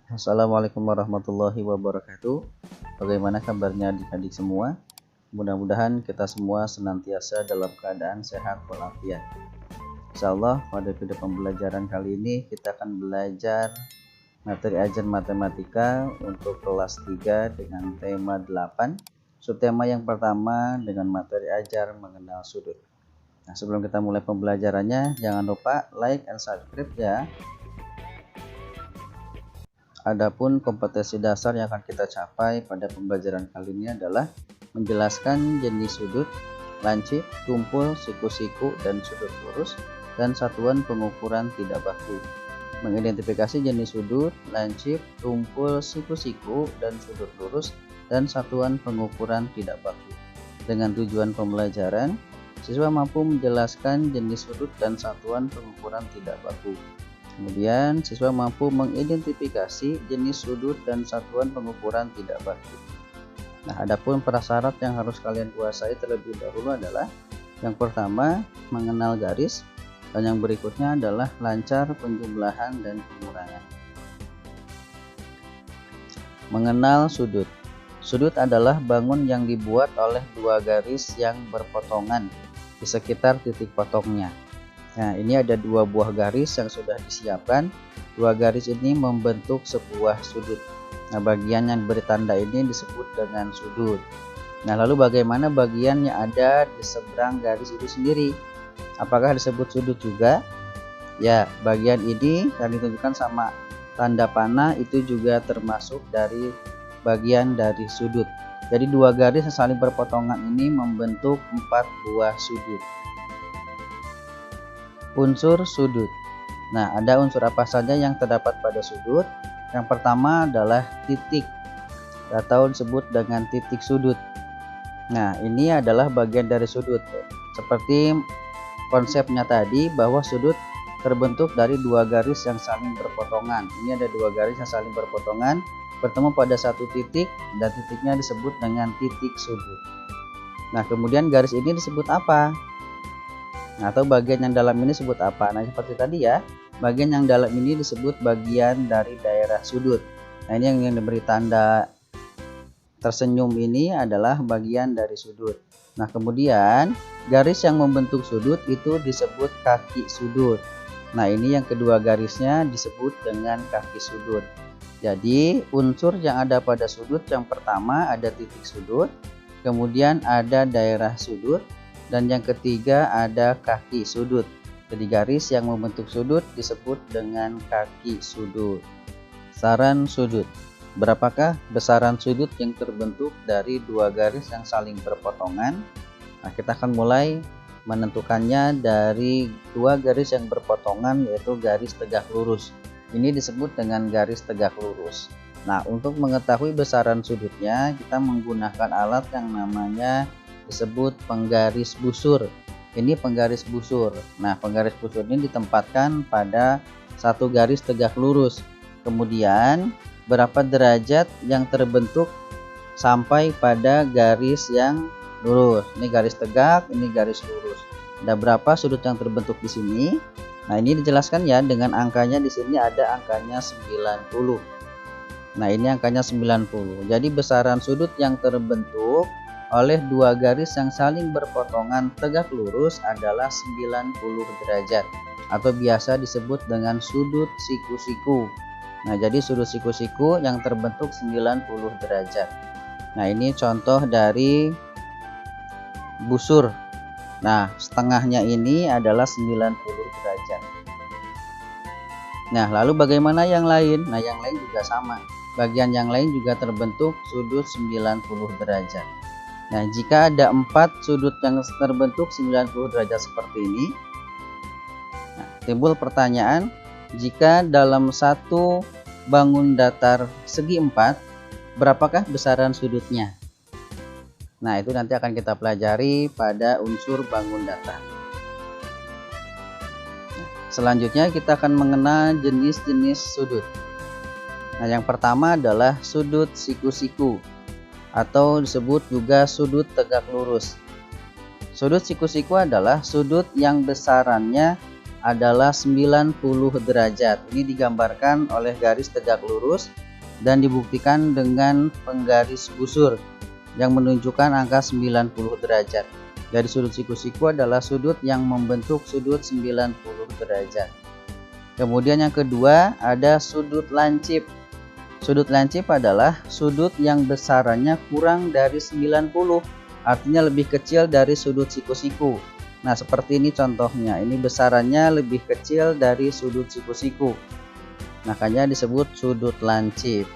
Assalamualaikum warahmatullahi wabarakatuh. Bagaimana kabarnya adik-adik semua? Mudah-mudahan kita semua senantiasa dalam keadaan sehat walafiat. Insyaallah pada video pembelajaran kali ini kita akan belajar materi ajar matematika untuk kelas 3 dengan tema 8. Subtema yang pertama dengan materi ajar mengenal sudut. Nah, sebelum kita mulai pembelajarannya, jangan lupa like and subscribe ya. Adapun kompetensi dasar yang akan kita capai pada pembelajaran kali ini adalah menjelaskan jenis sudut, lancip, tumpul, siku-siku, dan sudut lurus, dan satuan pengukuran tidak baku. Mengidentifikasi jenis sudut, lancip, tumpul, siku-siku, dan sudut lurus, dan satuan pengukuran tidak baku. Dengan tujuan pembelajaran, siswa mampu menjelaskan jenis sudut dan satuan pengukuran tidak baku. Kemudian siswa mampu mengidentifikasi jenis sudut dan satuan pengukuran tidak baku. Nah, adapun prasyarat yang harus kalian kuasai terlebih dahulu adalah yang pertama mengenal garis, dan yang berikutnya adalah lancar penjumlahan dan pengurangan. Mengenal sudut. Sudut adalah bangun yang dibuat oleh dua garis yang berpotongan di sekitar titik potongnya. Nah, ini ada dua buah garis yang sudah disiapkan. Dua garis ini membentuk sebuah sudut. Nah, bagian yang bertanda ini disebut dengan sudut. Nah, lalu bagaimana bagian yang ada di seberang garis itu sendiri? Apakah disebut sudut juga? Ya, bagian ini yang ditunjukkan sama tanda panah itu juga termasuk dari bagian dari sudut. Jadi dua garis yang saling berpotongan ini membentuk 4 buah sudut. Unsur sudut. Nah, ada unsur apa saja yang terdapat pada sudut? Yang pertama adalah titik atau disebut dengan titik sudut. Nah, ini adalah bagian dari sudut. Seperti konsepnya tadi bahwa sudut terbentuk dari dua garis yang saling berpotongan. Ini ada dua garis yang saling berpotongan bertemu pada satu titik dan titiknya disebut dengan titik sudut. Nah, kemudian garis ini disebut apa? Nah, atau bagian yang dalam ini disebut apa? Nah, seperti tadi ya, bagian yang dalam ini disebut bagian dari daerah sudut. Nah, ini yang diberi tanda tersenyum ini adalah bagian dari sudut. Nah, kemudian garis yang membentuk sudut itu disebut kaki sudut. Nah, ini yang kedua garisnya disebut dengan kaki sudut. Jadi unsur yang ada pada sudut yang pertama ada titik sudut, kemudian ada daerah sudut, dan yang ketiga ada kaki sudut. Jadi garis yang membentuk sudut disebut dengan kaki sudut. Besaran sudut. Berapakah besaran sudut yang terbentuk dari dua garis yang saling berpotongan? Nah, kita akan mulai menentukannya dari dua garis yang berpotongan, yaitu garis tegak lurus. Ini disebut dengan garis tegak lurus. Nah, untuk mengetahui besaran sudutnya, kita menggunakan alat yang namanya disebut penggaris busur. Ini penggaris busur. Nah, penggaris busur ini ditempatkan pada satu garis tegak lurus. Kemudian berapa derajat yang terbentuk sampai pada garis yang lurus. Ini garis tegak, ini garis lurus. Ada berapa sudut yang terbentuk di sini? Nah, ini dijelaskan ya dengan angkanya. Di sini ada angkanya 90. Nah, ini angkanya 90. Jadi besaran sudut yang terbentuk oleh dua garis yang saling berpotongan tegak lurus adalah 90 derajat atau biasa disebut dengan sudut siku-siku. Nah, jadi sudut siku-siku yang terbentuk 90 derajat. Nah, ini contoh dari busur. Nah, setengahnya ini adalah 90 derajat. Nah, lalu bagaimana yang lain? Nah, yang lain juga sama. Bagian yang lain juga terbentuk sudut 90 derajat. Nah, jika ada 4 sudut yang terbentuk 90 derajat seperti ini, nah, timbul pertanyaan, jika dalam satu bangun datar segi 4, berapakah besaran sudutnya? Nah, itu nanti akan kita pelajari pada unsur bangun datar. Nah, selanjutnya kita akan mengenal jenis-jenis sudut. Nah, yang pertama adalah sudut siku-siku, atau disebut juga sudut tegak lurus. Sudut siku-siku adalah sudut yang besarannya adalah 90 derajat. Ini digambarkan oleh garis tegak lurus dan dibuktikan dengan penggaris busur yang menunjukkan angka 90 derajat. Dari sudut siku-siku adalah sudut yang membentuk sudut 90 derajat. Kemudian yang kedua ada sudut lancip. Sudut lancip adalah sudut yang besarannya kurang dari 90, artinya lebih kecil dari sudut siku-siku. Nah, seperti ini contohnya. Ini besarannya lebih kecil dari sudut siku-siku. Makanya disebut sudut lancip.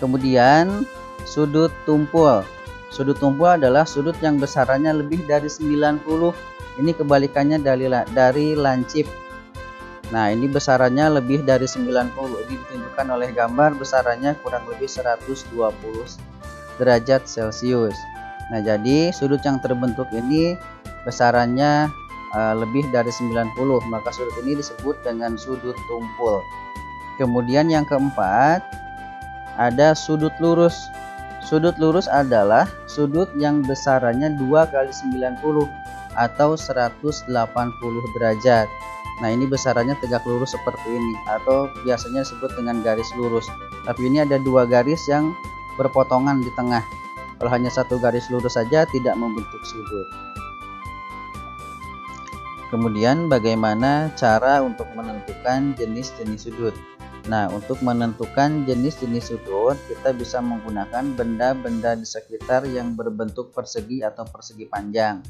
Kemudian sudut tumpul. Sudut tumpul adalah sudut yang besarannya lebih dari 90. Ini kebalikannya dari lancip. Nah, ini besarannya lebih dari 90. Ini ditunjukkan oleh gambar besarannya kurang lebih 120 derajat Celcius. Nah, jadi sudut yang terbentuk ini besarannya lebih dari 90, maka sudut ini disebut dengan sudut tumpul. Kemudian yang keempat ada sudut lurus. Sudut lurus adalah sudut yang besarannya 2 kali 90 atau 180 derajat. Nah, ini besarannya tegak lurus seperti ini atau biasanya disebut dengan garis lurus. Tapi ini ada dua garis yang berpotongan di tengah. Kalau hanya satu garis lurus saja tidak membentuk sudut. Kemudian bagaimana cara untuk menentukan jenis-jenis sudut? Nah, untuk menentukan jenis-jenis sudut kita bisa menggunakan benda-benda di sekitar yang berbentuk persegi atau persegi panjang.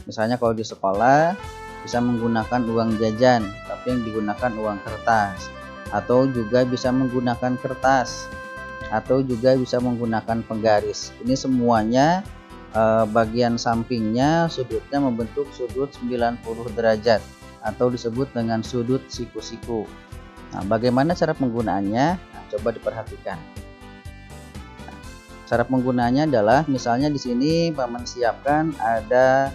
Misalnya kalau di sekolah bisa menggunakan uang jajan tapi yang digunakan uang kertas, atau juga bisa menggunakan kertas, atau juga bisa menggunakan penggaris. Ini semuanya bagian sampingnya sudutnya membentuk sudut 90 derajat atau disebut dengan sudut siku-siku. Nah, bagaimana cara penggunaannya? Nah, coba diperhatikan. Nah, cara penggunaannya adalah misalnya di sini Paman siapkan ada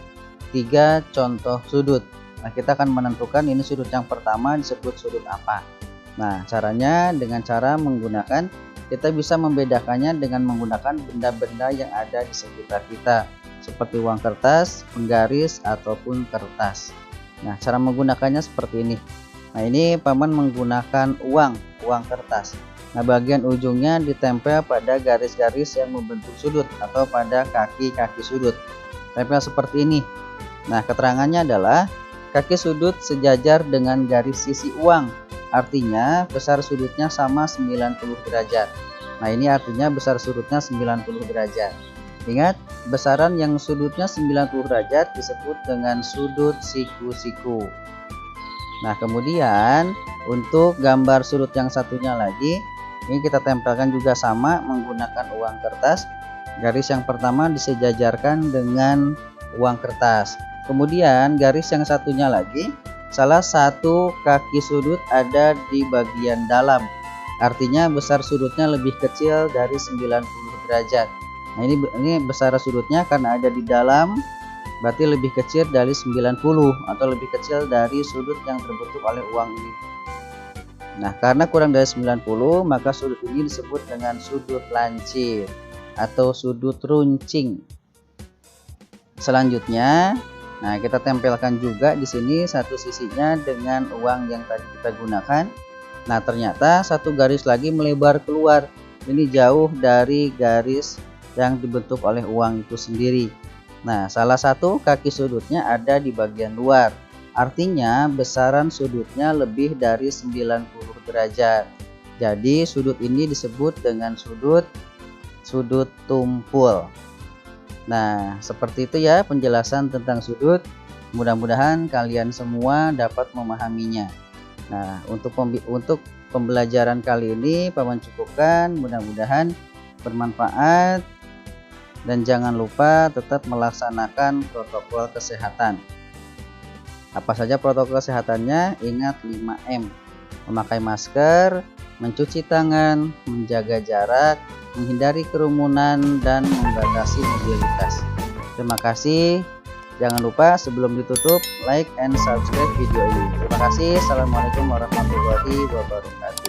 3 contoh sudut. Nah, kita akan menentukan ini sudut yang pertama disebut sudut apa. Nah, caranya dengan cara menggunakan, kita bisa membedakannya dengan menggunakan benda-benda yang ada di sekitar kita, seperti uang kertas, penggaris, ataupun kertas. Nah, cara menggunakannya seperti ini. Nah, ini Paman menggunakan uang kertas. Nah, bagian ujungnya ditempel pada garis-garis yang membentuk sudut atau pada kaki-kaki sudut. Tempel seperti ini. Nah, keterangannya adalah kaki sudut sejajar dengan garis sisi uang. Artinya besar sudutnya sama 90 derajat. Nah, ini artinya besar sudutnya 90 derajat. Ingat, besaran yang sudutnya 90 derajat disebut dengan sudut siku-siku. Nah, kemudian untuk gambar sudut yang satunya lagi, ini kita tempelkan juga sama menggunakan uang kertas. Garis yang pertama disejajarkan dengan uang kertas. Kemudian garis yang satunya lagi, salah satu kaki sudut ada di bagian dalam. Artinya besar sudutnya lebih kecil dari 90 derajat. Nah, ini besar sudutnya karena ada di dalam, berarti lebih kecil dari 90 atau lebih kecil dari sudut yang terbentuk oleh uang ini. Nah, karena kurang dari 90, maka sudut ini disebut dengan sudut lancip atau sudut runcing. Selanjutnya, nah, kita tempelkan juga di sini satu sisinya dengan uang yang tadi kita gunakan. Nah, ternyata satu garis lagi melebar keluar. Ini jauh dari garis yang dibentuk oleh uang itu sendiri. Nah, salah satu kaki sudutnya ada di bagian luar. Artinya besaran sudutnya lebih dari 90 derajat. Jadi sudut ini disebut dengan sudut tumpul. Nah, seperti itu ya penjelasan tentang sudut. Mudah-mudahan kalian semua dapat memahaminya. Nah, untuk pembelajaran kali ini Paman cukupkan. Mudah-mudahan bermanfaat. Dan jangan lupa tetap melaksanakan protokol kesehatan. Apa saja protokol kesehatannya? Ingat 5M. Memakai masker, mencuci tangan, menjaga jarak, menghindari kerumunan, dan membatasi mobilitas. Terima kasih. Jangan lupa sebelum ditutup, like and subscribe video ini. Terima kasih. Assalamualaikum warahmatullahi wabarakatuh.